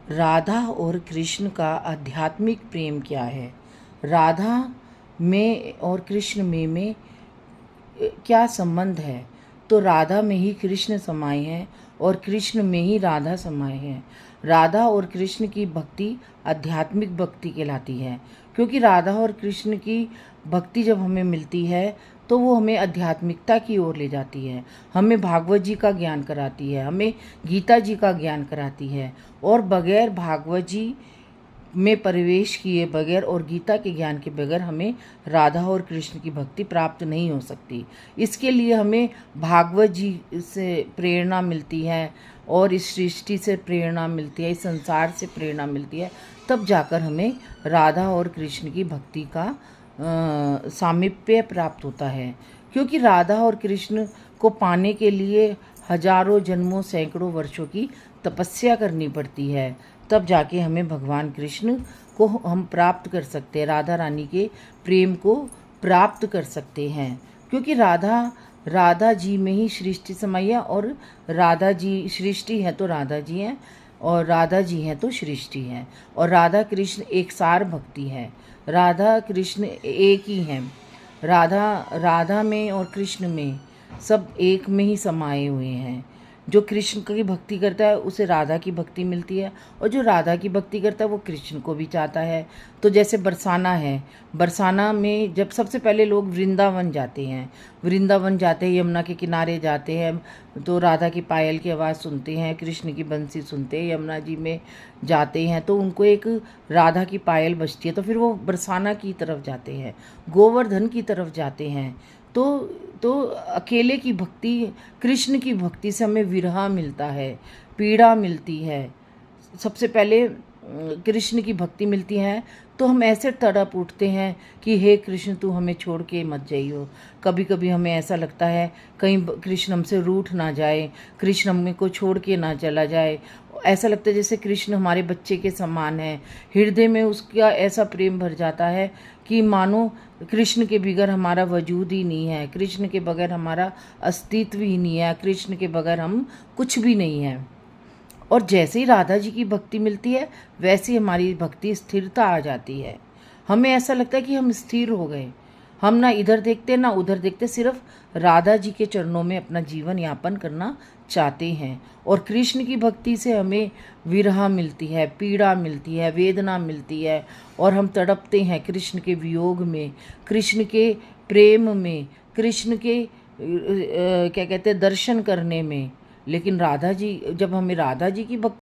राधा और कृष्ण का आध्यात्मिक प्रेम क्या है? राधा में और कृष्ण में क्या संबंध है? तो राधा में ही कृष्ण समाये हैं और कृष्ण में ही राधा समाये हैं। राधा और कृष्ण की भक्ति आध्यात्मिक भक्ति कहलाती है, क्योंकि राधा और कृष्ण की भक्ति जब हमें मिलती है तो वो हमें आध्यात्मिकता की ओर ले जाती है, हमें भागवत जी का ज्ञान कराती है, हमें गीता जी का ज्ञान कराती है। और बगैर भागवत जी में प्रवेश किए बगैर और गीता के ज्ञान के बगैर हमें राधा और कृष्ण की भक्ति प्राप्त नहीं हो सकती। इसके लिए हमें भागवत जी से प्रेरणा मिलती है और इस सृष्टि से प्रेरणा मिलती है, इस संसार से प्रेरणा मिलती है, तब जाकर हमें राधा और कृष्ण की भक्ति का सामीप्य प्राप्त होता है। क्योंकि राधा और कृष्ण को पाने के लिए हजारों जन्मों सैकड़ों वर्षों की तपस्या करनी पड़ती है, तब जाके हमें भगवान कृष्ण को हम प्राप्त कर सकते हैं, राधा रानी के प्रेम को प्राप्त कर सकते हैं। क्योंकि राधा जी में ही सृष्टि समाई है, और राधा जी सृष्टि है तो राधा जी हैं, और राधा जी हैं तो सृष्टि है, और राधा कृष्ण एक सार भक्ति है। राधा कृष्ण एक ही हैं। राधा में और कृष्ण में सब एक में ही समाये हुए हैं। जो कृष्ण की भक्ति करता है उसे राधा की भक्ति मिलती है, और जो राधा की भक्ति करता है वो कृष्ण को भी चाहता है। तो जैसे बरसाना है, बरसाना में जब सबसे पहले लोग वृंदावन जाते हैं, यमुना के किनारे जाते हैं, तो राधा की पायल की आवाज़ सुनते हैं, कृष्ण की बंसी सुनते हैं, यमुना जी में जाते हैं तो उनको एक राधा की पायल बजती है, तो फिर वो बरसाना की तरफ जाते हैं, गोवर्धन की तरफ जाते हैं। तो अकेले की भक्ति, कृष्ण की भक्ति से हमें विरह मिलता है, पीड़ा मिलती है। सबसे पहले कृष्ण की भक्ति मिलती है तो हम ऐसे तड़प उठते हैं कि हे कृष्ण तू हमें छोड़ के मत जाइयो। कभी कभी हमें ऐसा लगता है कहीं कृष्ण हमसे रूठ ना जाए, कृष्ण हमें को छोड़ के ना चला जाए। ऐसा लगता है जैसे कृष्ण हमारे बच्चे के समान है, हृदय में उसका ऐसा प्रेम भर जाता है कि मानो कृष्ण के बगैर हमारा वजूद ही नहीं है, कृष्ण के बगैर हमारा अस्तित्व ही नहीं है, कृष्ण के बगैर हम कुछ भी नहीं है। और जैसे ही राधा जी की भक्ति मिलती है वैसे ही हमारी भक्ति स्थिरता आ जाती है। हमें ऐसा लगता है कि हम स्थिर हो गए, हम ना इधर देखते ना उधर देखते, सिर्फ राधा जी के चरणों में अपना जीवन यापन करना चाहते हैं। और कृष्ण की भक्ति से हमें विरह मिलती है, पीड़ा मिलती है, वेदना मिलती है, और हम तड़पते हैं कृष्ण के वियोग में, कृष्ण के प्रेम में, कृष्ण के क्या कहते हैं दर्शन करने में। लेकिन राधा जी, जब हमें राधा जी की भक्ति